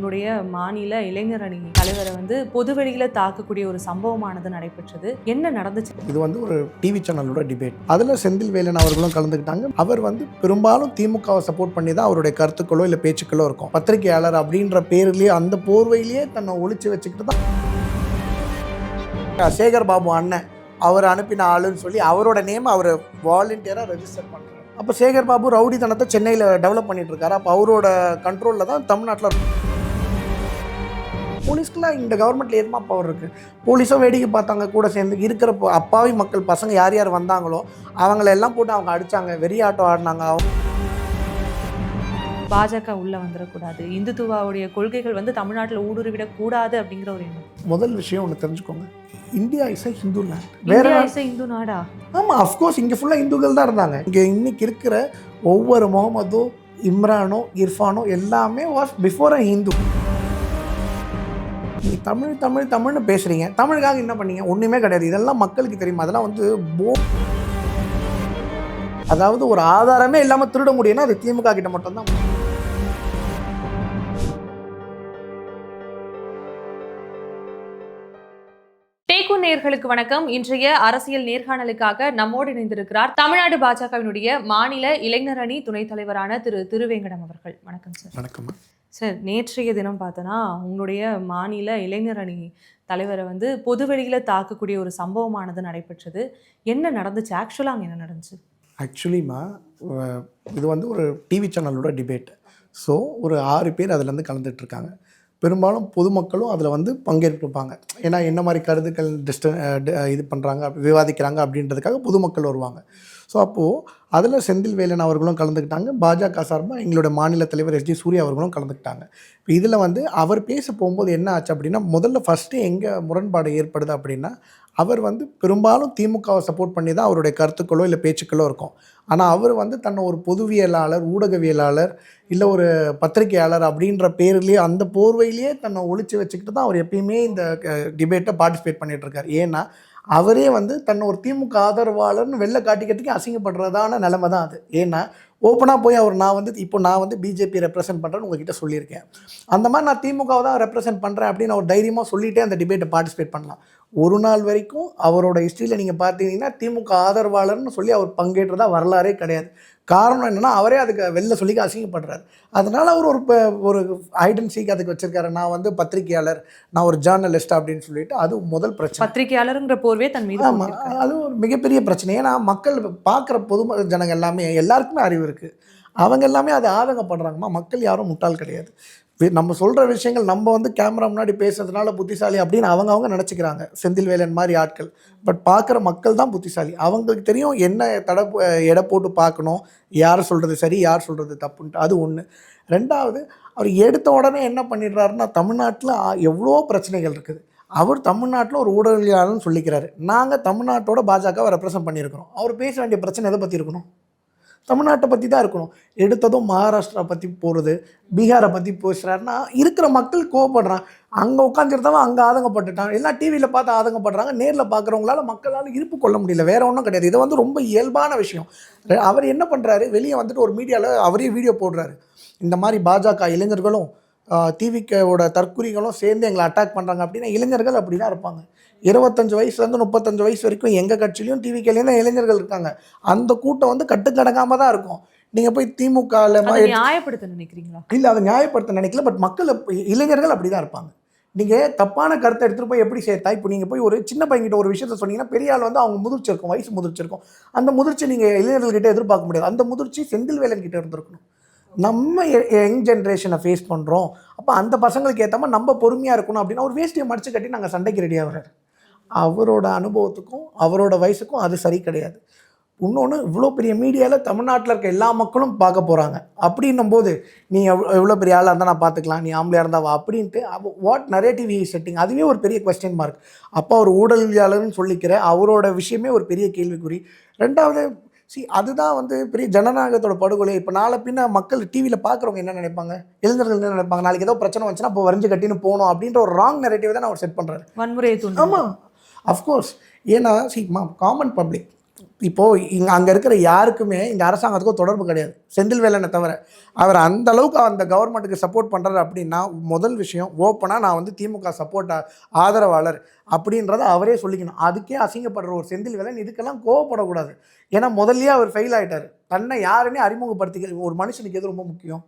உங்களுடைய மாநில இளைஞர் அணி தலைவரை பொதுவெளியில தாக்கக்கூடிய ஒரு சம்பவமானது நடைபெற்றது. என்ன நடந்துச்சு? இது ஒரு டிவி சேனலோட டிபேட். அதில் செந்தில்வேலன் அவர்களும் கலந்துக்கிட்டாங்க. அவர் பெரும்பாலும் திமுகவை சப்போர்ட் பண்ணி தான் அவருடைய கருத்துக்களோ இல்லை பேச்சுக்களோ இருக்கும். பத்திரிகையாளர் அப்படின்ற பேர்லேயே அந்த போர்வையிலேயே தன்னை ஒழிச்சு வச்சுக்கிட்டு தான் சேகர் பாபு அண்ணன் அவர் அனுப்பின ஆளுன்னு சொல்லி அவரோட நேம் அவர் வாலண்டியராக ரெஜிஸ்டர் பண்ணுறாரு. அப்போ சேகர் பாபு ரவுடித்தனத்தை சென்னையில் டெவலப் பண்ணிட்டு இருக்காரு. அப்போ அவரோட கண்ட்ரோலில் தான் தமிழ்நாட்டில் போலீஸ்க்குலாம் இந்த கவர்மெண்ட்டில் எதுமா பவர் இருக்குது. போலீஸும் வேடிக்கை பார்த்தாங்க, கூட சேர்ந்து இருக்கிற அப்பாவி மக்கள் பசங்க யார் யார் வந்தாங்களோ அவங்களெல்லாம் போட்டு அவங்க அடித்தாங்க, வெறியாட்டம் ஆடினாங்க. பாஜக உள்ள வந்துடக்கூடாது, இந்துத்துவாவுடைய கொள்கைகள் தமிழ்நாட்டில் ஊடுருவிடக்கூடாது அப்படிங்கிற ஒரு எண்ணம். முதல் விஷயம் ஒன்று தெரிஞ்சுக்கோங்க, இந்தியா இஸ் ஹிந்து லேண்ட். வேற இந்து நாடா? ஆமாம், அஃப்கோர்ஸ் இங்கே ஃபுல்லாக இந்துக்கள் தான் இருந்தாங்க. இங்கே இன்னைக்கு இருக்கிற ஒவ்வொரு முகமதோ இம்ரானோ இர்ஃபானோ எல்லாமே வாஸ் பிஃபோர் அ ஹிந்து. நீ தமிழ் தமிழ் தமிழ்னு பேசுகிறீங்க, தமிழுக்காக என்ன பண்ணீங்க? ஒன்றுமே கிடையாது. இதெல்லாம் மக்களுக்கு தெரியுமா? அதெல்லாம் அதாவது ஒரு ஆதாரமே இல்லாமல் திருட முடியும்னா அது திமுக கிட்ட மட்டும்தான். டேக்கு நேயர்களுக்கு வணக்கம். இன்றைய அரசியல் நேர்காணலுக்காக நம்மோடு இணைந்திருக்கிறார் தமிழ்நாடு பாஜகவினுடைய மாநில இளைஞர் அணி துணைத் தலைவரான திரு திருவேங்கடம் அவர்கள். வணக்கம் சார். வணக்கம் சார். நேற்றைய தினம் பார்த்தோன்னா உங்களுடைய மாநில இளைஞர் அணி தலைவரை பொதுவெளியில தாக்கக்கூடிய ஒரு சம்பவமானது நடைபெற்றது. என்ன நடந்துச்சு? ஆக்சுவலாக அங்கே என்ன நடந்துச்சு? ஆக்சுவலிமா இது ஒரு டிவி சேனலோட டிபேட். ஸோ ஒரு 6 பேர் அதில் கலந்துட்டுருக்காங்க. பெரும்பாலும் பொதுமக்களும் அதில் பங்கேற்பிருப்பாங்க. ஏன்னா என்ன மாதிரி கருத்துக்கள் இது பண்ணுறாங்க, விவாதிக்கிறாங்க அப்படின்றதுக்காக பொதுமக்கள் வருவாங்க. ஸோ அப்போது அதில் செந்தில்வேலன் அவர்களும் கலந்துக்கிட்டாங்க. பாஜக சார்பாக எங்களோட மாநில தலைவர் எஸ்டி சூர்யா அவர்களும் கலந்துக்கிட்டாங்க. இப்போ இதில் அவர் பேச போகும்போது என்ன ஆச்சு அப்படின்னா, முதல்ல ஃபஸ்ட்டு எங்கே முரண்பாடு ஏற்படுது அப்படின்னா, அவர் பெரும்பாலும் திமுகவை சப்போர்ட் பண்ணி தான் அவருடைய கருத்துக்களோ இல்லை பேச்சுக்களோ இருக்கும். ஆனால் அவர் தன்னை ஒரு பொதுவியலாளர், ஊடகவியலாளர், இல்லை ஒரு பத்திரிகையாளர் அப்படின்ற பேர்லேயே அந்த போர்வையிலேயே தன்னை ஒழிச்சு வச்சுக்கிட்டு தான் அவர் எப்பயுமே இந்த டிபேட்டை பார்ட்டிசிபேட் பண்ணிகிட்ருக்கார். ஏன்னா அவரே தன்னை ஒரு திமுக ஆதரவாளர்னு வெளில காட்டிக்கிறதுக்கு அசிங்கப்படுறதான நிலைமை தான் அது. ஏன்னா ஓப்பனாக போய் அவர் நான் பிஜேபி ரெப்ரசென்ட் பண்ணுறேன்னு உங்ககிட்ட சொல்லியிருக்கேன். அந்த மாதிரி நான் திமுகவை தான் ரெப்ரசென்ட் பண்ணுறேன் அப்படின்னு அவர் தைரியமாக சொல்லிகிட்டே அந்த டிபேட்டை பார்ட்டிசிபேட் பண்ணலாம். ஒரு நாள் வரைக்கும் அவரோட ஹிஸ்ட்ரியில் நீங்கள் பார்த்தீங்கன்னா திமுக ஆதரவாளர்னு சொல்லி அவர் பங்கேற்றதா வரலாறே கிடையாது. காரணம் என்னென்னா அவரே அதுக்கு வெளில சொல்லி அசிங்கப்படுறாரு. அதனால் அவர் ஒரு ஐடென்டிட்டி அதுக்கு வச்சுருக்காரு. நான் பத்திரிகையாளர், நான் ஒரு ஜேர்னலிஸ்ட் அப்படின்னு சொல்லிட்டு அது முதல் பிரச்சனை. பத்திரிகையாளருங்கிற போர்வே தன் மீது. ஆமாம், அது ஒரு மிகப்பெரிய பிரச்சனை. ஏன்னா மக்கள் பார்க்குற பொது ஜனங்கள் எல்லாருக்குமே அறிவு இருக்குது. அவங்க எல்லாமே அதை ஆதங்கப்படுறாங்கம்மா. மக்கள் யாரும் முட்டாள் கிடையாது. நம்ம சொல்கிற விஷயங்கள் நம்ம கேமரா முன்னாடி பேசுறதுனால புத்திசாலி அப்படின்னு அவங்க நினச்சிக்கிறாங்க, செந்தில்வேலன் மாதிரி ஆட்கள். பட் பார்க்குற மக்கள் தான் புத்திசாலி. அவங்களுக்கு தெரியும் என்ன எடை போட்டு பார்க்கணும், யார் சொல்கிறது சரி, யார் சொல்கிறது தப்புன்ட்டு. அது ஒன்று. ரெண்டாவது, அவர் எடுத்த உடனே என்ன பண்ணிடுறாருன்னா, தமிழ்நாட்டில் எவ்வளோ பிரச்சனைகள் இருக்குது. அவர் தமிழ்நாட்டில் ஒரு ஊடகவியலாளர்னு சொல்லிக்கிறாரு. நாங்கள் தமிழ்நாட்டோட பாஜகவை ரெப்ரசென்ட் பண்ணியிருக்கிறோம். அவர் பேச வேண்டிய பிரச்சனை எதை பற்றி இருக்கணும்? தமிழ்நாட்டை பற்றி தான் இருக்கணும். எடுத்ததும் மகாராஷ்டிரா பற்றி போகிறது, பீகாரை பற்றி பேசுகிறாருன்னா இருக்கிற மக்கள் கோவப்படுறான். அங்கே உட்காந்துருந்தவன் அங்கே ஆதங்கப்பட்டுட்டான். எல்லாம் டிவியில் பார்த்து ஆதங்கப்படுறாங்க. நேரில் பார்க்குறவங்களால மக்களால் இருப்பு கொள்ள முடியல. வேறு ஒன்றும் கிடையாது. இது ரொம்ப இயல்பான விஷயம். அவர் என்ன பண்ணுறாரு, வெளியே ஒரு மீடியாவில் அவரே வீடியோ போடுறாரு. இந்த மாதிரி பாஜக இளைஞர்களும் டிவிக்கோட தற்குறிகளும் சேர்ந்து எங்களை அட்டாக் பண்ணுறாங்க அப்படின்னா, இளைஞர்கள் அப்படி தான் இருப்பாங்க. 25 வயசுலேருந்து 35 வயசு வரைக்கும் எங்கள் கட்சியிலையும் டிவிக்கிலையும் தான் இளைஞர்கள் இருக்காங்க. அந்த கூட்டம் கட்டுக்கடங்காமல் தான் இருக்கும். நீங்கள் போய் திமுகவில் நியாயப்படுத்த நினைக்கிறீங்களா? இல்லை, அதை நியாயப்படுத்த நினைக்கல. பட் மக்கள் இளைஞர்கள் அப்படி தான் இருப்பாங்க. நீங்கள் தப்பான கருத்தை எடுத்துகிட்டு போய் எப்படி சேர்த்தா, இப்போ நீங்கள் போய் ஒரு சின்ன பையன்கிட்ட ஒரு விஷயத்த சொன்னீங்கன்னா, பெரிய ஆள் அவங்க முதிர்ச்சிருக்கும், வயசு முதிர்ச்சிருக்கும். அந்த முதிர்ச்சி நீங்கள் இளைஞர்கள்கிட்ட எதிர்பார்க்க முடியாது. அந்த முதிர்ச்சி செந்தில்வேலன் கிட்ட இருந்திருக்கணும். நம்ம யங் ஜென்ரேஷனை ஃபேஸ் பண்ணுறோம், அப்போ அந்த பசங்களுக்கு ஏற்ற மாதிரி நம்ம பொறுமையாக இருக்கணும் அப்படின்னு ஒரு வேஷ்டியை மடிச்சு கட்டி நாங்கள் சண்டைக்கு ரெடியாக வர்றாரு. அவரோட அனுபவத்துக்கும் அவரோட வயசுக்கும் அது சரி கிடையாது. இன்னொன்று, இவ்வளோ பெரிய மீடியாவில் தமிழ்நாட்டில் இருக்க எல்லா மக்களும் பார்க்க போகிறாங்க. அப்படின்னும் போது நீ எவ்வளோ பெரிய ஆளாக இருந்தால் நான் பார்த்துக்கலாம், நீ ஆம்பளையாக இருந்தாவா அப்படின்ட்டு வாட் நரேட்டிவ் ஹி செட்டிங், அதுவே ஒரு பெரிய கொஸ்டின் மார்க். அப்போ அவர் ஊடகவியலாளர்னு சொல்லிக்கிற அவரோட விஷயமே ஒரு பெரிய கேள்விக்குறி. ரெண்டாவது, அதுதான் பெரிய ஜனநாயகத்தோட படுகொலை. இப்போ நாளை பின்ன மக்கள் டிவியில் பார்க்குறவங்க என்ன நினைப்பாங்க, இளைஞர்கள் என்ன நினைப்பாங்க, நாளைக்கு ஏதோ பிரச்சனை வந்துச்சுன்னா இப்போ வரைஞ்சு கட்டின்னு போகணும் அப்படின்ற ஒரு ராங் நரேட்டிவ் தான் அவர் செட் பண்ணுறாரு. வன்முறையை தூண்டும். ஆமாம், அஃப்கோர்ஸ். ஏன்னா காமன் பப்ளிக் இப்போது அங்கே இருக்கிற யாருக்குமே இந்த அரசாங்கத்துக்கும் தொடர்பு கிடையாது, செந்தில்வேலனை தவிர. அவர் அந்த அளவுக்கு அந்த கவர்மெண்ட்டுக்கு சப்போர்ட் பண்ணுறாரு அப்படின்னா, முதல் விஷயம் ஓப்பனாக நான் வந்து திமுக ஆதரவாளர் அப்படின்றத அவரே சொல்லிக்கணும். அதுக்கே அசிங்கப்படுற ஒரு செந்தில்வேலன் இதுக்கெல்லாம் கோவப்படக்கூடாது. ஏன்னா முதல்லயே அவர் ஃபெயில் ஆகிட்டார். தன்னை யாருன்னே அறிமுகப்படுத்திக்க ஒரு மனுஷனுக்கு எது ரொம்ப முக்கியம்?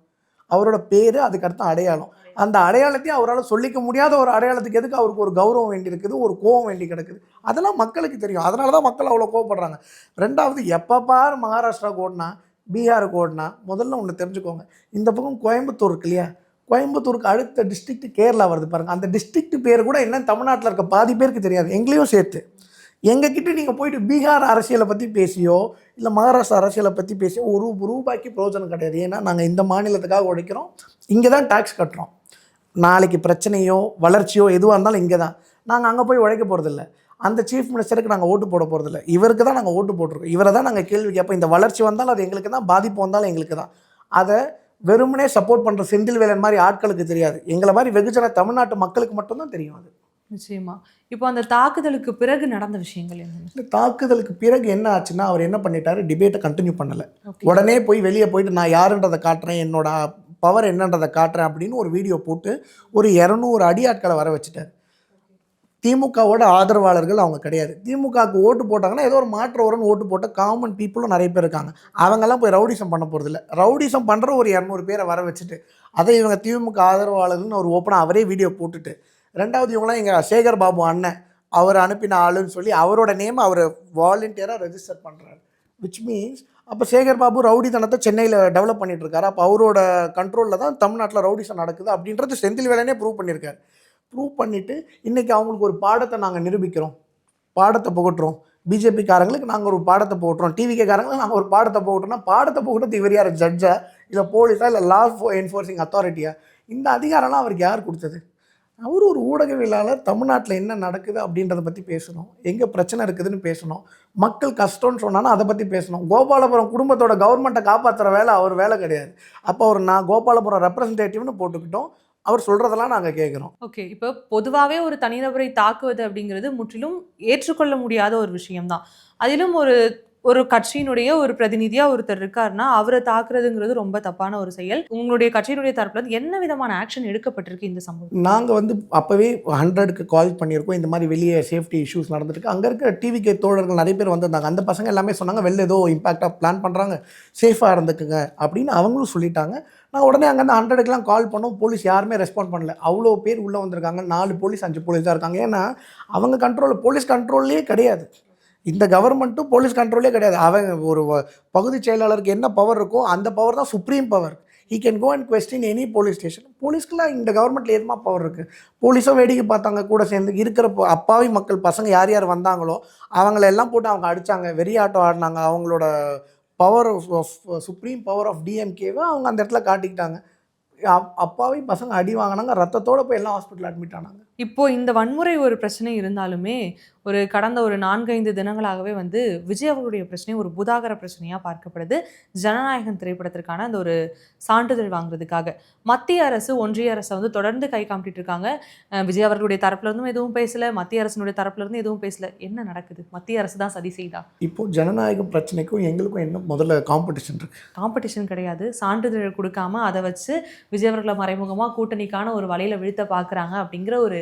அவரோட பேர், அதுக்கடுத்த அடையாளம். அந்த அடையாளத்தையும் அவரால் சொல்லிக்க முடியாத ஒரு அடையாளத்துக்கு எதுக்கு அவருக்கு ஒரு கௌரவம் வேண்டி இருக்குது, ஒரு கோவம் வேண்டி கிடக்குது? அதெல்லாம் மக்களுக்கு தெரியும். அதனால தான் மக்கள் அவ்வளோ கோவப்படுறாங்க. ரெண்டாவது, எப்போ பார் மகாராஷ்டிராவுக்கு ஓடினா, பீகாருக்கு ஓடினா, முதல்ல ஒன்று தெரிஞ்சுக்கோங்க. இந்த பக்கம் கோயம்புத்தூர் இருக்கு இல்லையா, கோயம்புத்தூருக்கு அடுத்த டிஸ்ட்ரிக்ட் கேரளா வருது பாருங்கள். அந்த டிஸ்ட்ரிக்ட் பேர் கூட என்ன தமிழ்நாட்டில் இருக்க பாதி பேருக்கு தெரியாது, எங்களையும் சேர்த்து. எங்ககிட்ட நீங்கள் போயிட்டு பீகார் அரசியலை பற்றி பேசியோ இல்லை மகாராஷ்டிரா அரசியலை பற்றி பேசியோ ஒரு ரூபாய்க்கு பிரயோஜனம் கிடையாது. ஏன்னா நாங்கள் இந்த மாநிலத்துக்காக உழைக்கிறோம், இங்கே தான் டேக்ஸ் கட்டுறோம். நாளைக்கு பிரச்சனையோ வளர்ச்சியோ எதுவாக இருந்தாலும் இங்கே தான். நாங்கள் அங்கே போய் உழைக்க போகிறதில்ல. அந்த சீஃப் மினிஸ்டருக்கு நாங்கள் ஓட்டு போட போகிறதில்ல, இவருக்கு தான் நாங்கள் ஓட்டு போட்டிருக்கோம். இவரை தான் நாங்கள் கேள்வி கேட்போம். இந்த வளர்ச்சி வந்தாலும் அது எங்களுக்கு தான், பாதிப்பு வந்தாலும் எங்களுக்கு தான். அதை வெறுமனே சப்போர்ட் பண்ணுற செந்தில்வேலன் மாதிரி ஆட்களுக்கு தெரியாது. எங்களை மாதிரி வெகுஜன தமிழ்நாட்டு மக்களுக்கு மட்டும்தான் தெரியும் அது. நிச்சயமா. இப்போ அந்த தாக்குதலுக்கு பிறகு நடந்த விஷயங்கள் என்ன? இல்லை, தாக்குதலுக்கு பிறகு என்ன ஆச்சுன்னா, அவர் என்ன பண்ணிட்டாரு, டிபேட்டை கண்டினியூ பண்ணலை. உடனே போய் வெளியே போயிட்டு நான் யாருன்றதை காட்டுறேன், என்னோட பவர் என்னன்றதை காட்டுறேன் அப்படின்னு ஒரு வீடியோ போட்டு ஒரு 200 அடியாட்களை வர வச்சுட்டார். திமுகவோட ஆதரவாளர்கள் அவங்க கிடையாது. திமுகவுக்கு ஓட்டு போட்டாங்கன்னா ஏதோ ஒரு மாற்று வரும்னு ஓட்டு போட்ட காமன் பீப்புளும் நிறைய பேர் இருக்காங்க. அவங்கெல்லாம் போய் ரவுடிசம் பண்ண போகிறதில்ல. ரவுடிசம் பண்ணுற ஒரு 200 பேரை வர வச்சுட்டு அதை இவங்க திமுக ஆதரவாளர்கள்னு ஒரு ஓப்பனாக அவரே வீடியோ போட்டுட்டு, ரெண்டாவது இவங்களாம் எங்கள் சேகர் பாபு அண்ணன் அவர் அனுப்பின ஆளுன்னு சொல்லி அவரோட நேம் அவர் வாலண்டியராக ரெஜிஸ்டர் பண்ணுறாரு. விச் மீன்ஸ் அப்போ சேகர் பாபு ரவுடித்தனத்தை சென்னையில் டெவலப் பண்ணிட்டு இருக்காரு. அப்போ அவரோட கண்ட்ரோலில் தான் தமிழ்நாட்டில் ரவுடிசம் நடக்குது அப்படின்றது செந்தில்வேலனே ப்ரூவ் பண்ணியிருக்காரு. ப்ரூவ் பண்ணிவிட்டு இன்றைக்கி அவங்களுக்கு ஒரு பாடத்தை நாங்கள் நிரூபிக்கிறோம், பாடத்தை புகட்டுறோம். பிஜேபிக்காரங்களுக்கு நாங்கள் ஒரு பாடத்தை போட்டுறோம், டிவிகேக்காரங்களுக்கு நாங்கள் ஒரு பாடத்தை போட்டுறோம்னா, பாடத்தை போட்டுறது இவர் யார், ஜட்ஜா இல்லை போலீஸா இல்லை லா என்ஃபோர்ஸிங் அத்தாரிட்டியா? இந்த அதிகாரம்லாம் அவருக்கு யார் கொடுத்தது? அவர் ஒரு ஊடகவியலாளர். தமிழ்நாட்டில் என்ன நடக்குது அப்படின்றத பற்றி பேசணும், எங்கே பிரச்சனை இருக்குதுன்னு பேசணும், மக்கள் கஷ்டம்னு சொன்னாலும் அதை பற்றி பேசணும். கோபாலபுரம் குடும்பத்தோட கவர்மெண்ட்டை காப்பாற்றுற வேலை அவர் வேலை கிடையாது. அப்போ அவர் நான் கோபாலபுரம் ரெப்ரசன்டேட்டிவ்னு போட்டுக்கிட்டோம், அவர் சொல்கிறதெல்லாம் நாங்கள் கேட்குறோம். ஓகே, இப்போ பொதுவாகவே ஒரு தனிநபரை தாக்குவது அப்படிங்கிறது முற்றிலும் ஏற்றுக்கொள்ள முடியாத ஒரு விஷயம்தான். அதிலும் ஒரு கட்சியினுடைய ஒரு பிரதிநிதியா ஒருத்தர் இருக்காருன்னா அவரை தாக்குறதுங்கிறது ரொம்ப தப்பான ஒரு செயல். உங்களுடைய கட்சியினுடைய தரப்புல இருந்து என்ன விதமான ஆக்ஷன் எடுக்கப்பட்டிருக்கு இந்த சம்பவம்? நாங்கள் வந்து அப்போவே 100க்கு கால் பண்ணியிருக்கோம். இந்த மாதிரி வெளியே சேஃப்டி இஷ்யூஸ் நடந்துருக்கு. அங்கே இருக்கிற டிவிகே தோழர்கள் நிறைய பேர் வந்திருந்தாங்க. அந்த பசங்க எல்லாமே சொன்னாங்க, வெளில ஏதோ இம்பாக்டாக பிளான் பண்ணுறாங்க, சேஃபாக இருந்துக்குங்க அப்படின்னு அவங்களும் சொல்லிட்டாங்க. நான் உடனே அங்கேருந்து 100க்குலாம் கால் பண்ணோம். போலீஸ் யாருமே ரெஸ்பாண்ட் பண்ணல. அவ்வளோ பேர் உள்ளே வந்திருக்காங்க. 4 போலீஸ் 5 போலீஸ் தான் இருக்காங்க. ஏன்னா அவங்க போலீஸ் கண்ட்ரோல்லே கிடையாது. இந்த கவர்மெண்ட்டும் போலீஸ் கண்ட்ரோலே கிடையாது. அவங்க ஒரு பகுதி செயலாளருக்கு என்ன பவர் இருக்கோ அந்த பவர் தான் supreme power. He can go and question any police station. போலீஸ்க்குலாம் இந்த கவர்மெண்ட்டில் எதுமா பவர் இருக்குது? போலீஸும் வேடிக்கை பார்த்தாங்க. கூட சேர்ந்து இருக்கிற அப்பாவி மக்கள் பசங்க யார் யார் வந்தாங்களோ அவங்களெல்லாம் போட்டு அவங்க அடித்தாங்க, வெறியாட்டம் ஆடினாங்க. அவங்களோட power of supreme power of டிஎம்கேவை அவங்க அந்த இடத்துல காட்டிக்கிட்டாங்க. அப்பாவி பசங்க அடி வாங்கினாங்க, ரத்தத்தோடு போய் எல்லாம் ஹாஸ்பிட்டல் அட்மிட் ஆனாங்க. இப்போ இந்த வன்முறை ஒரு பிரச்சனை இருந்தாலுமே கடந்த ஒரு 4-5 தினங்களாகவே விஜய் அவர்களுடைய பிரச்சனை ஒரு பூதாகர பிரச்சனையாக பார்க்கப்படுது. ஜனநாயகன் திரைப்படத்திற்கான அந்த ஒரு சான்றிதழ் வாங்குறதுக்காக மத்திய அரசு ஒன்றிய அரசை தொடர்ந்து கை காமிட்டு இருக்காங்க. விஜய் அவர்களுடைய தரப்புல இருந்தும் எதுவும் பேசல, மத்திய அரசினுடைய தரப்புல இருந்து எதுவும் பேசல. என்ன நடக்குது? மத்திய அரசு தான் சதி செய்தா? இப்போ ஜனநாயக பிரச்சனைக்கும் எங்களுக்கும் என்ன முதல்ல காம்படிஷன் இருக்கு? காம்படிஷன் கிடையாது. சான்றிதழ் கொடுக்காம அதை வச்சு விஜய் அவர்களை மறைமுகமாக கூட்டணிக்கான ஒரு வலையில வீழ்த்த பார்க்குறாங்க அப்படிங்கிற ஒரு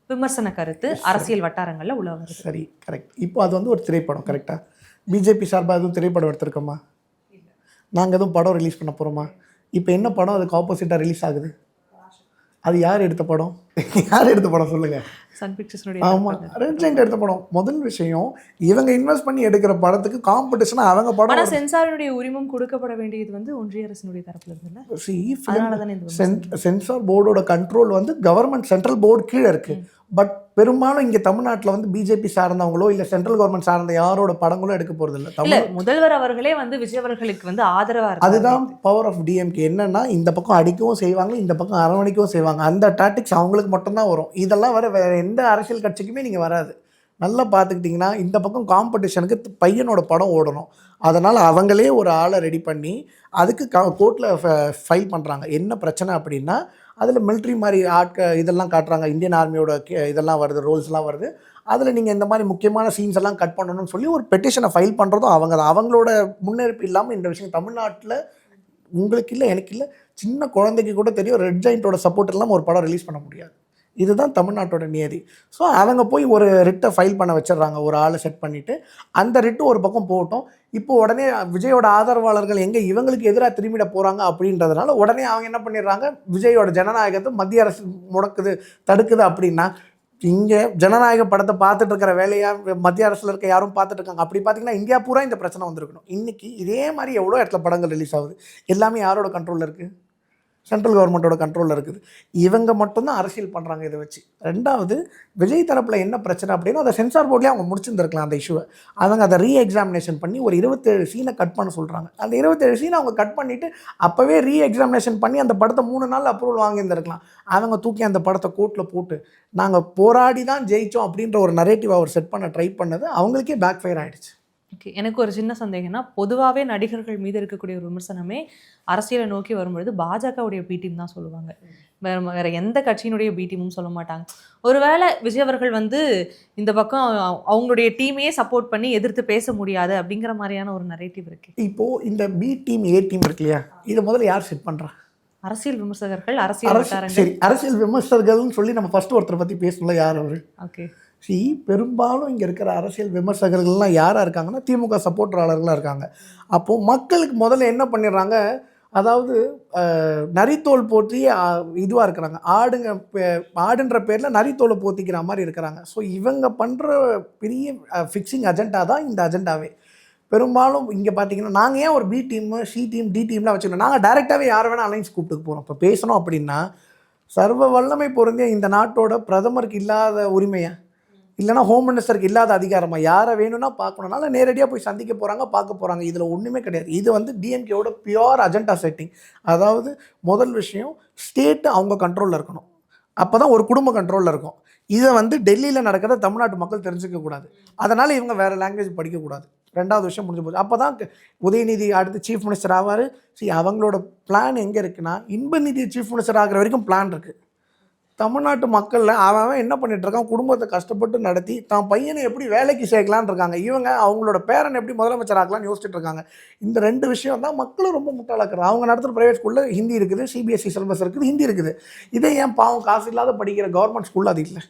விமர்சன கருத்து அரசியல் வட்டாரங்களில் உள்ள வருது. சரி, கரெக்ட். இப்போ அது ஒரு திரைப்படம், கரெக்டாக? பிஜேபி சார்பாக எதுவும் திரைப்படம் எடுத்திருக்கோமா? நாங்கள் எதுவும் படம் ரிலீஸ் பண்ண போகிறோமா? இப்போ என்ன படம் அதுக்கு ஆப்போசிட்டாக ரிலீஸ் ஆகுது? அது யார் எடுத்த படம்? யார் எடுத்த படம் சொல்லுங்கள்? சன் பிக்சர்ஸுடைய. ஆமாம், ரெட் ஜெயண்ட் எடுத்த படம். முதல் விஷயம், இவங்க இன்வெஸ்ட் பண்ணி எடுக்கிற படத்துக்கு காம்படிஷனாக அவங்க படம். ஆனால் சென்சாருடைய உரிமம் கொடுக்கப்பட வேண்டியது ஒன்றிய அரசினுடைய தரப்புல இருந்து. சென்சார் போர்டோட கண்ட்ரோல் கவர்மெண்ட் சென்ட்ரல் போர்டு கீழே இருக்குது. பட் பெரும்பாலும் இங்கே தமிழ்நாட்டில் பிஜேபி சார்ந்தவங்களோ இல்லை சென்ட்ரல் கவர்மெண்ட் சார்ந்த யாரோட படங்களும் எடுக்க போகிறது இல்லை. முதல்வர் அவர்களே விஜய் அவர்களுக்கு ஆதரவாக. அதுதான் பவர் ஆஃப் டிஎம்கே. என்னன்னா, இந்த பக்கம் அடிக்கவும் செய்வாங்க, இந்த பக்கம் அரவணைக்கவும் செய்வாங்க. அந்த டாக்டிக்ஸ் அவங்களுக்கு மட்டும்தான் வரும். இதெல்லாம் வேறு எந்த அரசியல் கட்சிக்குமே நீங்கள் வராது. நல்லா பார்த்துக்கிட்டிங்கன்னா, இந்த பக்கம் காம்படிஷனுக்கு பையனோட படம் ஓடணும். அதனால் அவங்களே ஒரு ஆளை ரெடி பண்ணி அதுக்கு கோர்ட்டில் ஃபைல் பண்ணுறாங்க. என்ன பிரச்சனை அப்படின்னா, அதில் மிலிட்ரி மாதிரி இதெல்லாம் காட்டுறாங்க, இந்தியன் ஆர்மியோட இதெல்லாம் வருது, ரோல்ஸ்லாம் வருது. அதில் நீங்கள் இந்த மாதிரி முக்கியமான சீன்ஸ் எல்லாம் கட் பண்ணணும்னு சொல்லி ஒரு பெட்டிஷனை ஃபைல் பண்ணுறதும் அவங்க தான். அவங்களோட முன்னெடுப்பு இல்லாமல் இந்த விஷயம் தமிழ்நாட்டில் உங்களுக்கு இல்லை, எனக்கு இல்லை, சின்ன குழந்தைக்கு கூட தெரியும், ரெட் ஜெயிண்ட்டோட சப்போர்ட் இல்லாமல் ஒரு படம் ரிலீஸ் பண்ண முடியாது. இதுதான் தமிழ்நாட்டோட நியதி. ஸோ அவங்க போய் ஒரு ரிட்டை ஃபைல் பண்ண வச்சிடுறாங்க, ஒரு ஆளை செட் பண்ணிவிட்டு. அந்த ரிட்டு ஒரு பக்கம் போகட்டும். இப்போ உடனே விஜயோட ஆதரவாளர்கள் எங்கே இவங்களுக்கு எதிராக திரும்பிட போகிறாங்க அப்படின்றதுனால உடனே அவங்க என்ன பண்ணிடுறாங்க, விஜயோட ஜனநாயகத்தை மத்திய அரசு முடக்குது, தடுக்குது. அப்படின்னா இங்கே ஜனநாயக படத்தை பார்த்துட்டு இருக்கிற வேலையாக மத்திய அரசில் இருக்க யாரும் பார்த்துட்டு இருக்காங்க. அப்படி பார்த்தீங்கன்னா இந்தியா பூரா இந்த பிரச்சனை வந்திருக்கணும். இன்றைக்கி இதே மாதிரி எவ்வளோ இடத்துல படங்கள் ரிலீஸ் ஆகுது. எல்லாமே யாரோட கண்ட்ரோலில் இருக்குது? சென்ட்ரல் கவர்மெண்ட்டோட கண்ட்ரோலில் இருக்குது. இவங்க மட்டும்தான் அரசியல் பண்ணுறாங்க இதை வச்சு. ரெண்டாவது, விஜய் தரப்பில் என்ன பிரச்சனை அப்படின்னா, அதை சென்சார் போர்ட்லேயே அவங்க முடிச்சிருந்துருக்கலாம் அந்த இஷ்யூவை. அவங்க அதை எக்ஸாமினேஷன் பண்ணி ஒரு 27 சீனை கட் பண்ண சொல்கிறாங்க. அந்த 27 சீனை அவங்க கட் பண்ணிவிட்டு அப்போவே எக்ஸாமினேஷன் பண்ணி அந்த படத்தை 3 நாள் அப்ரூவல் வாங்கியிருந்திருக்கலாம். அவங்க தூக்கி அந்த படத்தை கோர்ட்டில் போட்டு நாங்கள் போராடி தான் ஜெயித்தோம் அப்படின்ற ஒரு நரேட்டிவ் அவர் செட் பண்ண ட்ரை பண்ணது அவங்களுக்கே பேக் ஃபயர் ஆகிடுச்சு. ஓகே, எனக்கு ஒரு சின்ன சந்தேகம்னா, பொதுவாகவே நடிகர்கள் மீது இருக்கக்கூடிய ஒரு விமர்சனமே அரசியலை நோக்கி வரும்பொழுது பாஜகவுடைய பி டீம் தான் சொல்லுவாங்க. வேற எந்த கட்சியினுடைய பி டீமும் சொல்ல மாட்டாங்க. ஒருவேளை விஜய் அவர்கள் வந்து இந்த பக்கம் அவங்களுடைய டீமையே சப்போர்ட் பண்ணி எதிர்த்து பேச முடியாது அப்படிங்கிற மாதிரியான ஒரு நரேட்டிவ் இருக்கு. இப்போது இந்த பி டீம், ஏ டீம் இருக்கு இல்லையா, இதை முதல்ல யார் செட் பண்ணுறா? அரசியல் விமர்சகர்கள், அரசியல் சரி, அரசியல் விமர்சகர்கள்னு சொல்லி நம்ம ஃபர்ஸ்ட் ஒருத்தரை பற்றி பேசணும்ல, யார் அவர்? ஓகே, பெரும்பாலும் இங்கே இருக்கிற அரசியல் விமர்சகர்கள்லாம் யாராக இருக்காங்கன்னா திமுக சப்போர்ட்டராளர்களாக இருக்காங்க. அப்போது மக்களுக்கு முதல்ல என்ன பண்ணிடுறாங்க, அதாவது நரித்தோல் போற்றி இதுவாக இருக்கிறாங்க, ஆடுன்ற பேரில் நரித்தோலை போத்திக்கிற மாதிரி இருக்கிறாங்க. ஸோ இவங்க பண்ணுற பெரிய ஃபிக்ஸிங் அஜெண்டா தான் இந்த அஜெண்டாவே. பெரும்பாலும் இங்கே பார்த்தீங்கன்னா நாங்கள் ஏன் ஒரு B team, C team, D டீம்லாம் வச்சுருக்கோம், நாங்கள் டைரெக்டாகவே யாரை வேணால் அலைன்ஸ் கூப்பிட்டு போகிறோம். இப்போ பேசணும் அப்படின்னா சர்வ வல்லமை பொருந்திய இந்த நாட்டோட பிரதமருக்கு இல்லாத உரிமையை, இல்லைனா ஹோம் மினிஸ்டருக்கு இல்லாத அதிகாரமாக, யாரை வேணும்னா பார்க்கணுனால நேரடியாக போய் சந்திக்க போகிறாங்க, பார்க்க போகிறாங்க. இதில் ஒன்றுமே கிடையாது. இது வந்து டிஎம்கேவோட பியோர் அஜெண்டா செட்டிங். அதாவது முதல் விஷயம், ஸ்டேட்டு அவங்க கண்ட்ரோலில் இருக்கணும், அப்போ தான் ஒரு குடும்ப கண்ட்ரோலில் இருக்கும். இதை வந்து டெல்லியில் நடக்கிறத தமிழ்நாட்டு மக்கள் தெரிஞ்சிக்கக்கூடாது, அதனால் இவங்க வேறு லாங்குவேஜ் படிக்கக்கூடாது. ரெண்டாவது விஷயம் முடிஞ்சு போச்சு. அப்போ தான் உதயநிதி அடுத்து சீஃப் மினிஸ்டர் ஆவார். அவங்களோட பிளான் எங்கே இருக்குன்னா, இன்பநிதி சீஃப் மினிஸ்டர் ஆகிற வரைக்கும் பிளான் இருக்குது. தமிழ்நாட்டு மக்களில் அவன் என்ன பண்ணிகிட்ருக்கான், குடும்பத்தை கஷ்டப்பட்டு நடத்தி தான் பையனை எப்படி வேலைக்கு சேர்க்கலான்னு இருக்காங்க. இவங்க அவங்களோட பேரன் எப்படி முதலமைச்சர் ஆகலான்னு யோசிச்சுட்டு இருக்காங்க. இந்த 2 விஷயம் தான் மக்களும் ரொம்ப முட்டாளாக்குறாங்க. அவங்க நடத்துகிற ப்ரைவேட் ஸ்கூலில் ஹிந்தி இருக்குது, சிபிஎஸ்சி சிலபஸ் இருக்குது, ஹிந்தி இருக்குது. இதே ஏன் பாவம் காசு இல்லாத படிக்கிற கவர்மெண்ட் ஸ்கூலில் அது இல்லை.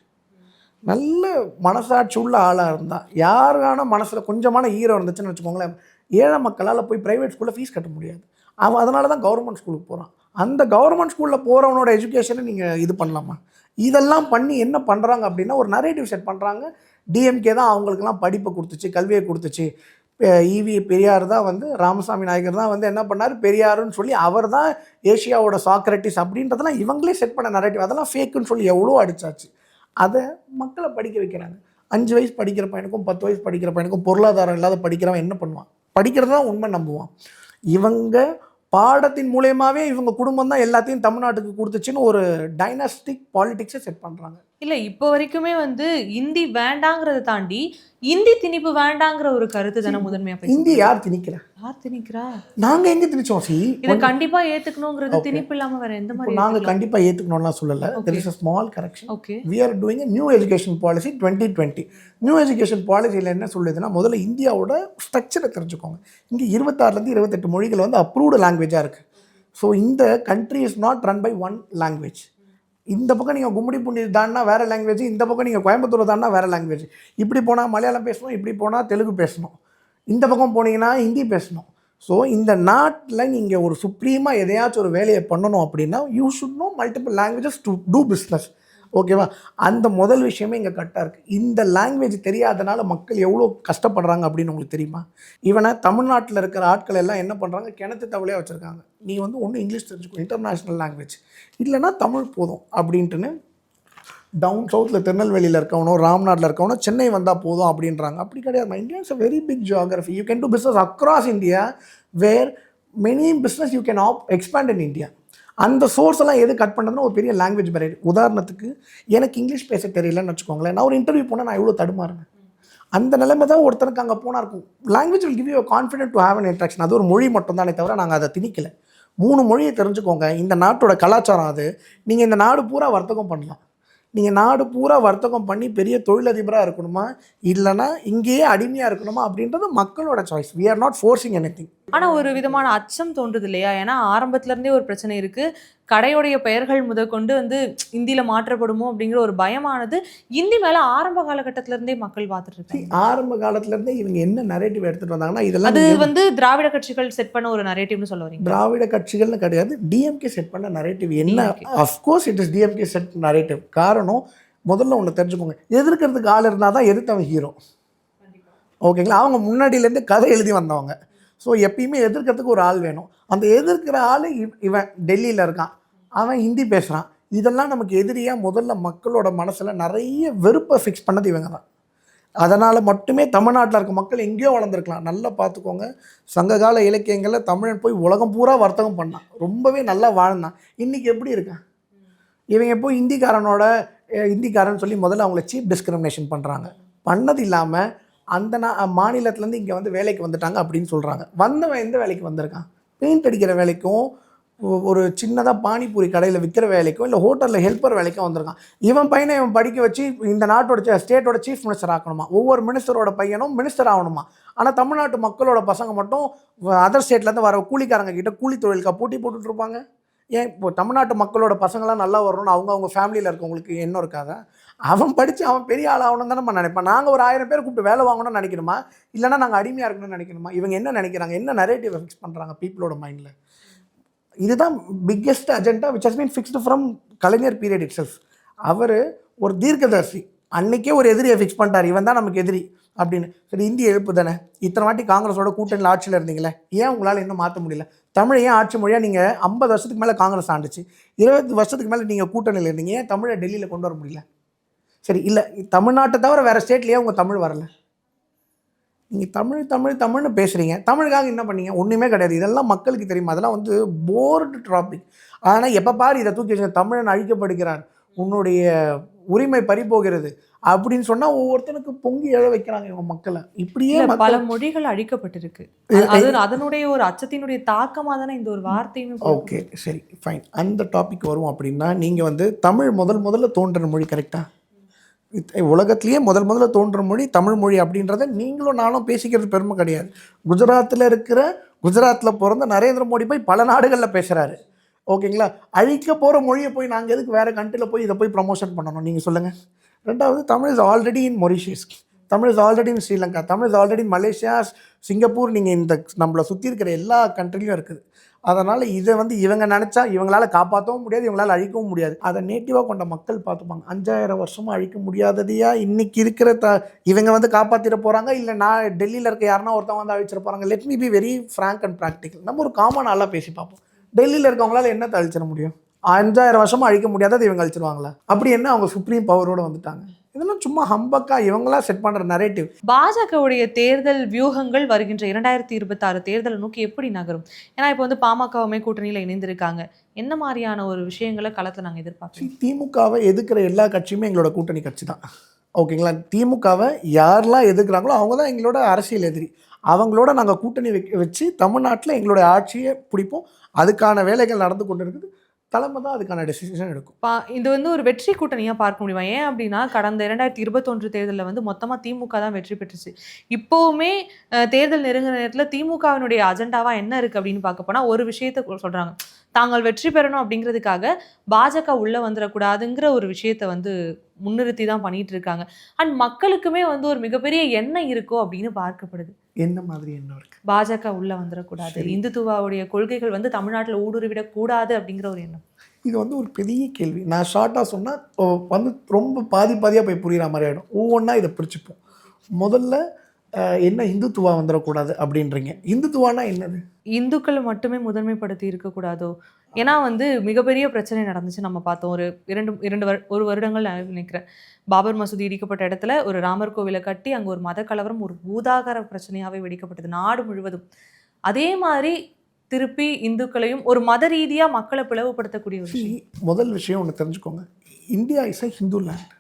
நல்ல மனசாட்சி உள்ள ஆளாக இருந்தால், யாரான மனசில் கொஞ்சமான ஈரம் இருந்துச்சுன்னு வச்சுக்கோங்களேன், ஏழை மக்களால் போய் ப்ரைவேட் ஸ்கூலில் ஃபீஸ் கட்ட முடியாது. அவன் அதனால தான் கவர்மெண்ட் ஸ்கூலுக்கு போகிறான். அந்த கவர்மெண்ட் ஸ்கூலில் போகிறவனோட எஜுகேஷனை நீங்கள் இது பண்ணலாமா? இதெல்லாம் பண்ணி என்ன பண்ணுறாங்க அப்படின்னா, ஒரு நரேட்டிவ் செட் பண்ணுறாங்க. டிஎம்கே தான் அவங்களுக்கெல்லாம் படிப்பை கொடுத்துச்சு, கல்வியை கொடுத்துச்சு. ஈவி பெரியார் தான் வந்து, ராமசாமி நாயக்கர் தான் வந்து என்ன பண்ணார், பெரியாருன்னு சொல்லி அவர் தான் ஏஷியாவோட சாக்ரட்டிஸ் அப்படின்றதெல்லாம் இவங்களே செட் பண்ண நரேட்டிவ். அதெல்லாம் ஃபேக்குன்னு சொல்லி எவ்வளோ அடிச்சாச்சு. அதை மக்களை படிக்க வைக்கிறாங்க. 5 வயசு படிக்கிற பையனுக்கும் 10 வயசு படிக்கிற பையனுக்கும் பொருளாதாரம் இல்லாத படிக்கிறவன் என்ன பண்ணுவான்? படிக்கிறது தான் உண்மை நம்புவான். இவங்க பாடத்தின் மூலயமாவே இவங்க குடும்பம் தான் எல்லாத்தையும் தமிழ்நாட்டுக்கு கொடுத்துச்சுன்னு ஒரு டைனாஸ்டிக் பாலிடிக்ஸை செட் பண்ணுறாங்க. இல்லை, இப்போ வரைக்குமே வந்து இந்தி வேண்டாங்கிறத தாண்டி இந்தி திணிப்பு வேண்டாங்கிற ஒரு கருத்து தானே முதன்மையாக. இந்தி யார் திணிக்கிறா? யார் திணிக்கிறா? நாங்கள் எங்கே திணிச்சோம்? இதை கண்டிப்பாக ஏற்றுக்கணுங்கிறது திணிப்பு இல்லாமல் வேறு எந்த மாதிரி? நாங்கள் கண்டிப்பாக ஏற்றுக்கணும்லாம் சொல்லலை. There is a small correction. Okay, we are doing a new education policy 2020. New education பாலிசியில் என்ன சொல்லுதுன்னா, முதல்ல இந்தியாவோட ஸ்ட்ரக்சரை தெரிஞ்சுக்கோங்க. இங்கே 26லேருந்து 28 மொழிகள் வந்து அப்ரூவ்டு லாங்குவேஜாக இருக்குது. ஸோ இந்த country is not run by one language. இந்த பக்கம் நீங்கள் கும்மிடிப்பூண்டி தான்னா வேறு லாங்குவேஜ், இந்த பக்கம் நீங்கள் கோயம்புத்தூர் தான்னா வேறு லாங்குவேஜ். இப்படி போனால் மலையாளம் பேசணும், இப்படி போனால் தெலுங்கு பேசணும், இந்த பக்கம் போனீங்கன்னா ஹிந்தி பேசணும். ஸோ இந்த நாட்டில் நீங்கள் ஒரு சுப்ரீமாக எதையாச்சும் ஒரு வேலையை பண்ணணும் அப்படின்னா you should know multiple languages to do business. ஓகேவா? அந்த முதல் விஷயமே இங்கே கரெக்டாக இருக்குது. இந்த லாங்குவேஜ் தெரியாதனால மக்கள் எவ்வளோ கஷ்டப்படுறாங்க அப்படின்னு உங்களுக்கு தெரியுமா? இவனை தமிழ்நாட்டில் இருக்கிற ஆட்கள் எல்லாம் என்ன பண்ணுறாங்க, கிணத்து தவளையாக வச்சுருக்காங்க. நீ வந்து ஒன்று இங்கிலீஷ் தெரிஞ்சுக்கோ, இன்டர்நேஷ்னல் லாங்குவேஜ், இல்லைனா தமிழ் போதும் அப்படின்ட்டுன்னு டவுன் சவுத்தில் திருநெல்வேலியில் இருக்கவனோ ராம்நாட்டில் இருக்கவனோ சென்னை வந்தால் போதும் அப்படின்றாங்க. அப்படி கிடையாது. India is a very big geography. You can do business across India where many business you can expand in India. அந்த சோர்ஸ் எல்லாம் எது கட் பண்ணுறதுன்னா ஒரு பெரிய லாங்குவேஜ் பேரியர். உதாரணத்துக்கு எனக்கு இங்கிலீஷ் பேச தெரியலன்னு வச்சுக்கோங்களேன், நான் ஒரு இன்டர்வியூ போனால் நான் எவ்வளோ தடுமாறுவேன். அந்த நிலைமை தான் ஒருத்தனுக்கு அங்கே போனால் இருக்கும். Language will give you confident to have and interaction. அது ஒரு மொழி மட்டும் தானே தவிர நாங்கள் அதை திணிக்கலை. 3 மொழியை தெரிஞ்சுக்கோங்க. இந்த நாட்டோட கலாச்சாரம் அது. நீங்கள் இந்த நாடு பூரா வர்த்தகம் பண்ணலாம். நீங்கள் நாடு பூரா வர்த்தகம் பண்ணி பெரிய தொழிலதிபராக இருக்கணுமா, இல்லைனா இங்கேயே அடிமையாக இருக்கணுமா அப்படின்றது மக்களோட choice. We are not forcing anything. ஆனா ஒரு விதமான அச்சம் தோன்றுது இல்லையா? ஏன்னா ஆரம்பத்துல இருந்தே ஒரு பிரச்சனை இருக்கு. கடையுடைய பெயர்கள் முதற்கொண்டு வந்து இந்தியில மாற்றப்படுமோ அப்படிங்கிற ஒரு பயமானது இந்தி மேல ஆரம்ப காலகட்டத்துல இருந்தே மக்கள் பார்த்துட்டு இருக்காங்க. ஆரம்ப காலத்துலேருந்தே இவங்க என்ன நரேட்டிவ் எடுத்துகிட்டு வந்தாங்கன்னா, இதெல்லாம் அது வந்து திராவிட கட்சிகள் செட் பண்ண ஒரு நரேட்டிவ்னு சொல்ல வரீங்க? திராவிட கட்சிகள்னு கிடையாது, டிஎம்கே செட் பண்ண நரேட்டிவ். என்ன, DMK. Of course it is DMK set narrative. காரணம், முதல்ல ஒன்று தெரிஞ்சுக்கோங்க, எதிர்க்கிறதுக்கு ஆள் இருந்தால் தான் எதிர்த்தவன் ஹீரோ. ஓகேங்களா? அவங்க முன்னாடியிலேருந்து கதை எழுதி வந்தவங்க. ஸோ எப்பயுமே எதிர்க்கிறதுக்கு ஒரு ஆள் வேணும். அந்த எதிர்க்கிற ஆள் இவன் டெல்லியில் இருக்கான், அவன் ஹிந்தி பேசுகிறான். இதெல்லாம் நமக்கு எதிரியாக முதல்ல மக்களோட மனசில் நிறைய வெறுப்பை ஃபிக்ஸ் பண்ணது இவங்க தான். அதனால் மட்டுமே தமிழ்நாட்டில் இருக்க மக்கள் எங்கேயோ வளர்ந்துருக்கலாம். நல்லா பார்த்துக்கோங்க, சங்ககால இலக்கியங்களில் தமிழன் போய் உலகம் பூரா வர்த்தகம் பண்ணான், ரொம்பவே நல்லா வாழ்ந்தான். இன்றைக்கி எப்படி இருக்கான்? இவங்க போய் ஹிந்திக்காரன் சொல்லி முதல்ல அவங்கள சீப் டிஸ்கிரிமினேஷன் பண்ணுறாங்க. பண்ணது இல்லாமல் அந்த மாநிலத்துலேருந்து இங்கே வந்து வேலைக்கு வந்துட்டாங்க அப்படின்னு சொல்கிறாங்க. வந்தவன் எந்த வேலைக்கு வந்திருக்கான்? பெயிண்ட் அடிக்கிற வேலைக்கும், ஒரு சின்னதாக பானிபூரி கடையில் விற்கிற வேலைக்கும், இல்லை ஹோட்டலில் ஹெல்ப்பர் வேலைக்கும் வந்திருக்கான். இவன் பையனை இவன் படிக்க வச்சு இந்த நாட்டோட ஸ்டேட்டோட சீஃப் மினிஸ்டர் ஆக்கணுமா? ஒவ்வொரு மினிஸ்டரோட பையனும் மினிஸ்டர் ஆகணுமா? ஆனால் தமிழ்நாட்டு மக்களோட பசங்க மட்டும் அதர் ஸ்டேட்லேருந்து வர கூலிக்காரங்க கிட்ட கூலி தொழிலுக்காக போட்டி போட்டுட்ருப்பாங்க. ஏன் இப்போ தமிழ்நாட்டு மக்களோட பசங்களாம் நல்லா வரணும்னு அவங்க ஃபேமிலியில் இருக்கவங்களுக்கு என்ன இருக்காதா? அவன் படித்து அவன் பெரிய ஆள் ஆகணும் தான் நம்ம நினைப்பேன். நாங்கள் ஒரு 1000 பேர் கூப்பிட்டு வேலை வாங்கணும்னு நினைக்கணுமா, இல்லைனா நாங்கள் அடிமையாக இருக்கணும்னு நினைக்கணுமா? இவங்க என்ன நினைக்கிறாங்க, என்ன நரேட்டிவை ஃபிக்ஸ் பண்ணுறாங்க பீப்புளோட மைண்டில்? இதுதான் biggest agenda which has been fixed from Kalaignar period itself. அவர் ஒரு தீர்க்கதர்சி, அன்றைக்கே ஒரு எதிரியை ஃபிக்ஸ் பண்ணிட்டார், இவன் தான் நமக்கு எதிரி அப்படின்னு. சரி, இந்திய எழுப்பு தானே, இத்தனை வாட்டி காங்கிரஸோட கூட்டணியில் ஆட்சியில் இருந்தீங்களே, ஏன் உங்களால் இன்னும் மாற்ற முடியல? தமிழை ஏன் ஆட்சி மொழியாக நீங்கள் 50 வருஷத்துக்கு மேலே காங்கிரஸ் ஆண்டுச்சு, 20 வருஷத்துக்கு மேலே நீங்கள் கூட்டணியில் இருந்தீங்க, ஏன் தமிழை டெல்லியில் கொண்டு வர முடியல? சரி, இல்லை தமிழ்நாட்டை தவிர வேறு ஸ்டேட்லேயே உங்கள் தமிழ் வரல. நீங்கள் தமிழ்னு பேசுகிறீங்க, தமிழுக்காக என்ன பண்ணீங்க? ஒன்றுமே கிடையாது. இதெல்லாம் மக்களுக்கு தெரியுமா? அதெல்லாம் வந்து போர்டு டாபிக். ஆனால் எப்போ பாரு இதை தூக்கி வச்சு தமிழன் அழிக்கப்படுகிறான், உன்னுடைய உரிமை பறிபோகிறது அப்படின்னு சொன்னால் ஒவ்வொருத்தனுக்கு பொங்கி எழ வைக்கிறாங்க இவங்க மக்களை. இப்படியே பல மொழிகள் அழிக்கப்பட்டிருக்கு. அதனுடைய ஒரு அச்சத்தினுடைய தாக்கமாக தானே இந்த ஒரு வார்த்தையும். ஓகே, சரி, ஃபைன். அந்த டாபிக் வரும் அப்படின்னா, நீங்கள் வந்து தமிழ் முதல்ல தோன்ற மொழி கரெக்டாக? உலகத்திலேயே முதல்ல தோன்ற மொழி தமிழ் மொழி அப்படின்றத நீங்களும் நானும் பேசிக்கிறது பெருமை கிடையாது. குஜராத்தில் பிறந்த நரேந்திர மோடி போய் பல நாடுகளில் பேசுகிறாரு. ஓகேங்களா? அழிக்க போகிற மொழியை போய் நாங்கள் எதுக்கு வேறு கண்ட்ரியில் போய் இதை போய் ப்ரமோஷன் பண்ணணும்? நீங்கள் சொல்லுங்கள். ரெண்டாவது, Tamil is already in Mauritius, Tamil is already in Sri Lanka, Tamil is already in Malaysia, Singapore, நீங்கள் இந்த நம்மளை சுற்றி இருக்கிற எல்லா கண்ட்ரிலையும் இருக்குது. அதனால் இதை வந்து இவங்க நினச்சா இவங்களால் காப்பாற்றவும் முடியாது, இவங்களால் அழிக்கவும் முடியாது. அதை நேட்டிவாக கொண்ட மக்கள் பார்த்துப்பாங்க. 5000 வருஷமாக அழிக்க முடியாததையா இன்றைக்கி இருக்கிற இவங்க வந்து காப்பாற்றிட போகிறாங்க, இல்லை நான் டெல்லியில் இருக்க யாருன்னா ஒருத்தவங்க வந்து அழிச்சிட போகிறாங்க. Let me be very frank and practical. நம்ம ஒரு காமன் ஆளாக பேசி பார்ப்போம். டெல்லியில் இருக்கவங்களால என்னத்தை அழிச்சிட முடியும்? 5000 வருஷமாக அழிக்க முடியாதது இவங்க அழிச்சிருவாங்களா? அப்படி என்ன அவங்க சுப்ரீம் பவரோடு வந்துட்டாங்க? இதெல்லாம் சும்மா ஹம்பக்கா இவங்களா செட் பண்ணுற நரேட்டிவ். பாஜகவுடைய தேர்தல் வியூகங்கள் வருகின்ற 2026 தேர்தலை நோக்கி எப்படி நகரும்? ஏன்னா இப்போ வந்து பாமகவுமே கூட்டணியில் இணைந்திருக்காங்க. என்ன மாதிரியான ஒரு விஷயங்களை களத்தில் நாங்கள் எதிர்பார்க்கணும்? திமுகவை எதிர்க்கிற எல்லா கட்சியுமே எங்களோட கூட்டணி கட்சி தான். ஓகேங்களா? திமுகவை யாரெல்லாம் எதிர்க்கிறாங்களோ அவங்க தான் எங்களோட அரசியல் எதிரி. அவங்களோட நாங்கள் கூட்டணி வச்சு தமிழ்நாட்டில் எங்களோட ஆட்சியை பிடிப்போம். அதுக்கான வேலைகள் நடந்து கொண்டு இருக்குது. தலைமை தான் அதுக்கான டெசிஷன் எடுக்கும். இது வந்து ஒரு வெற்றி கூட்டணியாக பார்க்க முடியுமா? ஏன் அப்படின்னா கடந்த 2021 தேர்தலில் வந்து மொத்தமாக திமுக தான் வெற்றி பெற்றுச்சு. இப்போவுமே தேர்தல் நெருங்கிற நேரத்தில் திமுகவினுடைய அஜெண்டாவாக என்ன இருக்குது அப்படின்னு பார்க்க போனால் ஒரு விஷயத்த சொல்கிறாங்க, தாங்கள் வெற்றி பெறணும் அப்படிங்கிறதுக்காக பாஜக உள்ளே வந்துடக்கூடாதுங்கிற ஒரு விஷயத்தை வந்து முன்னிறுத்தி தான் பண்ணிட்டு இருக்காங்க. அண்ட் மக்களுக்குமே வந்து ஒரு மிகப்பெரிய எண்ணம் இருக்கோ அப்படின்னு பார்க்கப்படுது. என்ன மாதிரி எண்ணம் இருக்கு? பாஜக உள்ள வந்துடக்கூடாது, இந்துத்துவாவுடைய கொள்கைகள் வந்து தமிழ்நாட்டில் ஊடுருவிடக்கூடாது அப்படிங்கிற ஒரு எண்ணம். இது வந்து ஒரு பெரிய கேள்வி. நான் ஷார்ட்டாக சொன்னால் வந்து ரொம்ப பாதியாக போய் புரிகிற மாதிரி ஆகிடும். ஒவ்வொன்றா இதை பிரிச்சுப்போம். முதல்ல என்ன இந்துத்துவா வந்துடக்கூடாது அப்படின்றீங்க. இந்துத்துவானா என்னது? இந்துக்கள் மட்டுமே முதன்மைப்படுத்தி இருக்கக்கூடாதோ? ஏன்னா வந்து மிகப்பெரிய பிரச்சனை நடந்துச்சு, நம்ம பார்த்தோம். ஒரு வருடங்கள் நான் நினைக்கிறேன், பாபர் மசூதி இடிக்கப்பட்ட இடத்துல ஒரு ராமர் கோவிலை கட்டி அங்கே ஒரு மத கலவரம், ஒரு பூதாகர பிரச்சனையாகவே வெடிக்கப்பட்டது நாடு முழுவதும். அதே மாதிரி திருப்பி இந்துக்களையும் ஒரு மத ரீதியாக மக்களை பிளவுபடுத்தக்கூடிய ஒரு விஷயம். முதல் விஷயம் ஒன்று தெரிஞ்சுக்கோங்க, India is a Hindu land.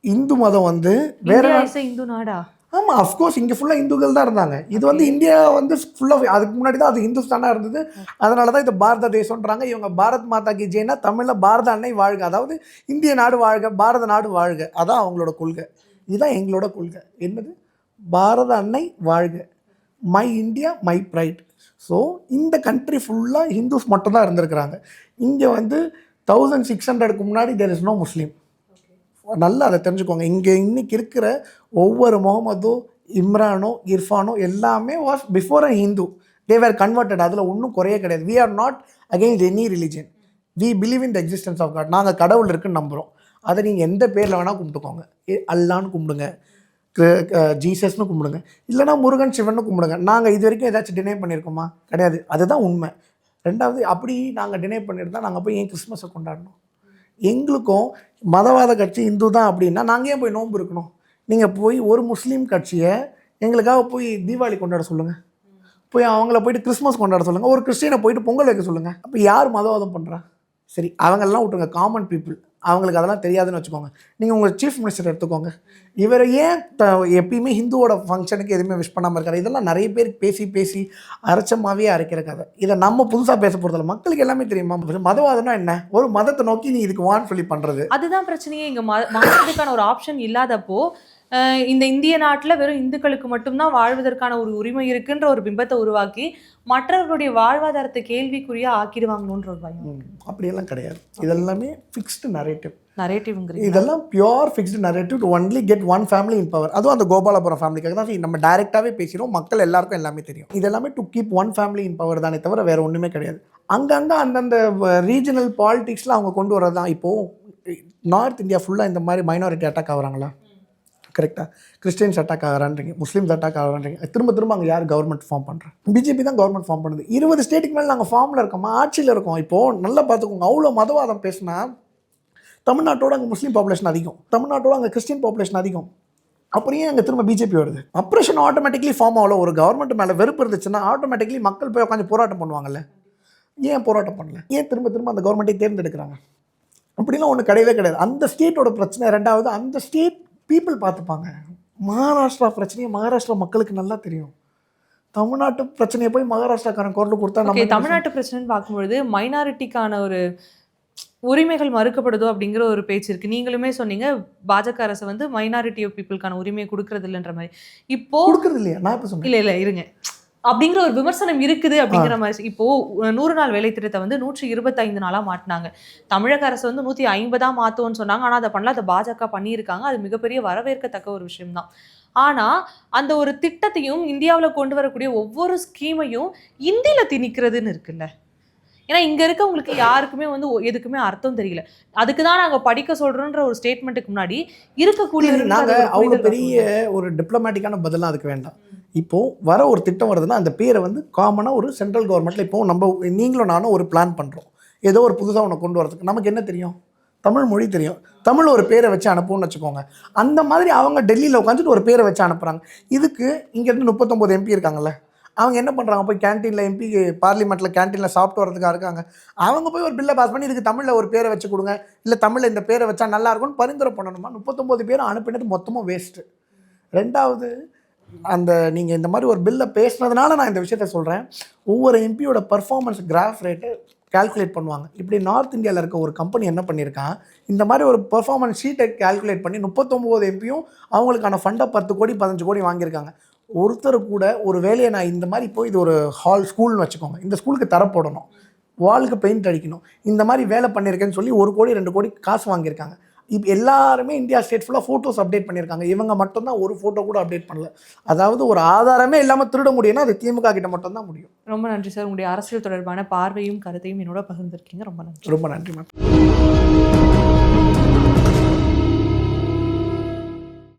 Hindu மதம் வந்து வேற இந்து நாடா? ஆமாம், அஃப்கோர்ஸ் இங்கே ஃபுல்லாக இந்துக்கள் தான் இருந்தாங்க. இது வந்து இந்தியா வந்து ஃபுல்லாக அதுக்கு முன்னாடி தான் அது இந்துஸ்தானாக இருந்தது. அதனால தான் இது பாரத தேசம்ன்றாங்க. இவங்க பாரத் மாதா கி ஜெய்னா தமிழில் பாரத அன்னை வாழ்க, அதாவது இந்திய நாடு வாழ்க, பாரத நாடு வாழ்க, அதான் அவங்களோட கொள்கை. இதுதான் எங்களோட கொள்கை. என்னது? பாரத அன்னை வாழ்க, my India my pride. So இந்த கண்ட்ரி ஃபுல்லாக ஹிந்துஸ் மட்டும் தான் இருந்திருக்கிறாங்க. இங்கே வந்து 1600க்கு முன்னாடி தேர் இஸ் நோ முஸ்லீம். நல்லா அதை தெரிஞ்சுக்கோங்க. இங்கே இன்றைக்கி இருக்கிற ஒவ்வொரு முகமதோ, இம்ரானோ, இர்ஃபானோ எல்லாமே was before a Hindu. They were converted. அதில் ஒன்றும் குறைய கிடையாது. We are not against any religion. We believe in the existence of god. நாங்கள் கடவுள் இருக்குன்னு நம்புகிறோம். அதை நீங்கள் எந்த பேரில் வேணால் கும்பிட்டுக்கோங்க. அல்லான்னு கும்பிடுங்க, ஜீசஸ்னு கும்பிடுங்க, இல்லைனா முருகன் சிவன்னு கும்பிடுங்க. நாங்கள் இது வரைக்கும் ஏதாச்சும் டினை பண்ணியிருக்கோமா? கிடையாது. அதுதான் உண்மை. ரெண்டாவது, அப்படி நாங்கள் டினை பண்ணியிருந்தால் நாங்கள் போய் ஏன் கிறிஸ்மஸை கொண்டாடணும்? எங்களுக்கும் மதவாத கட்சி இந்து தான் அப்படின்னா நாங்கள் ஏன் போய் நோன்பு இருக்கணும்? நீங்கள் போய் ஒரு முஸ்லீம் கட்சியை எங்களுக்காக போய் தீபாவளி கொண்டாட சொல்லுங்கள், போய் அவங்கள போயிட்டு கிறிஸ்மஸ் கொண்டாட சொல்லுங்கள், ஒரு கிறிஸ்டியனை போயிட்டு பொங்கல் வைக்க சொல்லுங்கள். அப்போ யார் மதவாதம் பண்ணுறா? சரி, அவங்கெல்லாம் விட்டுருங்க. காமன் பீப்புள், அவங்களுக்கு அதெல்லாம் தெரியாதுன்னு வச்சுக்கோங்க. நீங்கள் உங்கள் சீஃப் மினிஸ்டர் எடுத்துக்கோங்க. இவர் ஏன் எப்பயுமே ஹிந்துவோட ஃபங்க்ஷனுக்கு எதுவுமே விஷ் பண்ணாமல் இருக்காரு? இதெல்லாம் நிறைய பேர் பேசி பேசி அரைச்சமாகவே அரைக்கிற கதை. இதை நம்ம புதுசாக பேச போகிறதில்ல. மக்களுக்கு எல்லாமே தெரியுமா? மதவாதம்னா என்ன? ஒரு மதத்தை நோக்கி நீ இதுக்கு வான்னு சொல்லி பண்ணுறது. அதுதான் பிரச்சனையே. இங்கே மாற்றத்துக்கான ஒரு ஆப்ஷன் இல்லாதப்போ இந்த இந்திய நாட்டில் வெறும் இந்துக்களுக்கு மட்டும்தான் வாழ்வதற்கான ஒரு உரிமை இருக்குன்ற ஒரு பிம்பத்தை உருவாக்கி மற்றவர்களுடைய வாழ்வாதாரத்தை கேள்விக்குறியா ஆக்கிடுவாங்கன்ற ஒரு பயம். அப்படியெல்லாம் கிடையாது. இதெல்லாமே ஃபிக்ஸ்டு நரேட்டிவ். இதெல்லாம் pure fixed narrative to only get one family in power. அதுவும் அந்த கோபாலபுரம் ஃபேமிலிக்காக தான் நம்ம டைரெக்டாகவே பேசிடுவோம். மக்கள் எல்லாருக்கும் எல்லாமே தெரியும். இதெல்லாமே to keep one family in power தானே தவிர வேறு ஒன்றுமே கிடையாது. அங்கங்கே அந்தந்த ரீஜனல் பாலிடிக்ஸில் அவங்க கொண்டு வரது தான். இப்போது நார்த் இந்தியா ஃபுல்லாக இந்த மாதிரி மைனாரிட்டி அட்டாக் ஆகுறாங்களா? கரெக்டாக. கிறிஸ்டியன்ஸ் அட்டாக் ஆகிறான்றீங்க, முஸ்லீம்ஸ் அட்டாக் ஆகிறான்றீங்க. திரும்ப அங்கே யார் கவர்மெண்ட் ஃபார்ம் பண்ணுறேன்? பிஜேபி தான் கவர்மெண்ட் ஃபார்ம் பண்ணுது. 20 ஸ்டேட்டுக்கு மேலே நாங்கள் ஃபார்மில் இருக்கோமா, ஆட்சியில் இருக்கோம். இப்போது நல்லா பார்த்துக்கோங்க. அவ்வளோ மதவாதம் பேசினா தமிழ்நாட்டோட அங்கே முஸ்லீம் பாப்புலேஷன் அதிகம், தமிழ்நாட்டோட அங்கே கிறிஸ்டியன் பாப்புலேஷன் அதிகம். அப்படியே அங்கே திரும்ப பிஜேபி வருது. அப்ரேஷன் ஆட்டோமேட்டிக்லி ஃபார்ம் ஆகல. ஒரு கவர்மெண்ட் மேலே வெறுப்பு இருந்துச்சுன்னா ஆட்டோமேட்டிக்லி மக்கள் போய் உட்காந்து போராட்டம் பண்ணுவாங்கல்ல. ஏன் போராட்டம் பண்ணல? ஏன் திரும்ப அந்த கவர்மெண்ட்டை தேர்ந்தெடுக்கிறாங்க? அப்படிலாம் ஒன்று கிடையவே கிடையாது. அந்த ஸ்டேட்டோட பிரச்சனை. ரெண்டாவது, அந்த ஸ்டேட் பீப்புள் பார்த்துப்பாங்க. மகாராஷ்டிரா பிரச்சனையை மகாராஷ்டிரா மக்களுக்கு நல்லா தெரியும். தமிழ்நாட்டு பிரச்சனையை போய் மகாராஷ்டிராக்காரன் குரல் கொடுத்தா நம்ம தமிழ்நாட்டு பிரச்சனைன்னு பார்க்கும்பொழுது மைனாரிட்டிக்கான ஒரு உரிமைகள் மறுக்கப்படுதோ அப்படிங்கிற ஒரு பேச்சு இருக்கு. நீங்களுமே சொன்னீங்க பாஜக அரசு வந்து மைனாரிட்டி பீப்புளுக்கான உரிமையை கொடுக்கறது இல்லைன்ற மாதிரி. இப்போ கொடுக்கறது இல்லையா? நான் இப்போ சொன்னேன். இல்லை இருங்க அப்படிங்கிற ஒரு விமர்சனம் இருக்குது அப்படிங்கிற மாதிரி. இப்போ 100 நாள் வேலை திட்டத்தை வந்து 125 நாளா மாட்டினாங்க. தமிழக அரசு வந்து 150 மாத்துவோம்னு சொன்னாங்க. ஆனா அதை பண்ணல. அதை பாஜக பண்ணியிருக்காங்க. அது மிகப்பெரிய வரவேற்கத்தக்க ஒரு விஷயம் தான். ஆனா அந்த ஒரு திட்டத்தையும் இந்தியாவில் கொண்டு வரக்கூடிய ஒவ்வொரு ஸ்கீமையும் இந்தியில திணிக்கிறதுன்னு இருக்குல்ல. ஏன்னா இங்க இருக்கவங்களுக்கு யாருக்குமே வந்து எதுக்குமே அர்த்தம் தெரியல. அதுக்கு தான் நாங்க படிக்க சொல்றோன்ற ஒரு ஸ்டேட்மெண்ட்டுக்கு முன்னாடி இருக்கக்கூடிய நாங்கள் அவ்வளோ பெரிய ஒரு டிப்ளமேட்டிக்கான பதிலாக அதுக்கு வேண்டாம். இப்போது வர ஒரு திட்டம் வருதுன்னா அந்த பேரை வந்து காமனாக ஒரு சென்ட்ரல் கவர்மெண்ட்டில் இப்போது நம்ம நீங்களும் நானும் ஒரு பிளான் பண்ணுறோம். ஏதோ ஒரு புதுசாக ஒன்று கொண்டு வரதுக்கு நமக்கு என்ன தெரியும்? தமிழ் மொழி தெரியும். தமிழ் ஒரு பேரை வச்சு அனுப்புவோம்னு வச்சுக்கோங்க. அந்த மாதிரி அவங்க டெல்லியில் உட்காந்துட்டு ஒரு பேரை வச்சு அனுப்புகிறாங்க. இதுக்கு இங்கேருந்து 39 எம்பி இருக்காங்கல்ல, அவங்க என்ன பண்ணுறாங்க? போய் கேன்டீனில் எம்பி பார்லிமெண்ட்டில் கேன்டீனில் சாப்பிட்டு வரதுக்காக இருக்காங்க. அவங்க போய் ஒரு பில்லை பாஸ் பண்ணி இதுக்கு தமிழில் ஒரு பேரை வச்சு கொடுங்க, இல்லை தமிழில் இந்த பேரை வச்சா நல்லாயிருக்கும்னு பரிந்துரை பண்ணணுமா? 39 பேர் அனுப்பினது மொத்தமும் வேஸ்ட்டு. ரெண்டாவது, அந்த நீங்கள் இந்த மாதிரி ஒரு பில்லை பேசுனதுனால நான் இந்த விஷயத்த சொல்கிறேன். ஒவ்வொரு எம்பியோட பர்ஃபார்மன்ஸ் கிராஃப் ரேட்டு கால்குலேட் பண்ணுவாங்க. இப்படி நார்த் இந்தியாவில் இருக்க ஒரு கம்பெனி என்ன பண்ணியிருக்கான், இந்த மாதிரி ஒரு பர்ஃபார்மன்ஸ் ஷீட்டை கால்குலேட் பண்ணி 39 எம்பியும் அவங்களுக்கான ஃபண்டை 10 கோடி 15 கோடி வாங்கியிருக்காங்க. ஒருத்தர் கூட ஒரு வேலையை நான் இந்த மாதிரி போய் இது ஒரு ஸ்கூல்னு வச்சுக்கோங்க, இந்த ஸ்கூலுக்கு தரப்போடணும், வாலுக்கு பெயிண்ட் அடிக்கணும், இந்த மாதிரி வேலை பண்ணியிருக்கேன்னு சொல்லி 1 கோடி 2 கோடி காசு வாங்கியிருக்காங்க. இப்போ எல்லாருமே இந்தியா ஸ்டேட் ஃபுல்லாக ஃபோட்டோஸ் அப்டேட் பண்ணியிருக்காங்க. இவங்க மட்டும்தான் ஒரு ஃபோட்டோ கூட அப்டேட் பண்ணல. அதாவது ஒரு ஆதாரமே இல்லாமல் திருட முடியும்னா அது திமுக கிட்ட மட்டும்தான் முடியும். ரொம்ப நன்றி சார். உங்களுடைய அரசியல் தொடர்பான பார்வையும் கருத்தையும் என்னோட பகிர்ந்திருக்கீங்க. ரொம்ப நன்றி. ரொம்ப நன்றி மேம்.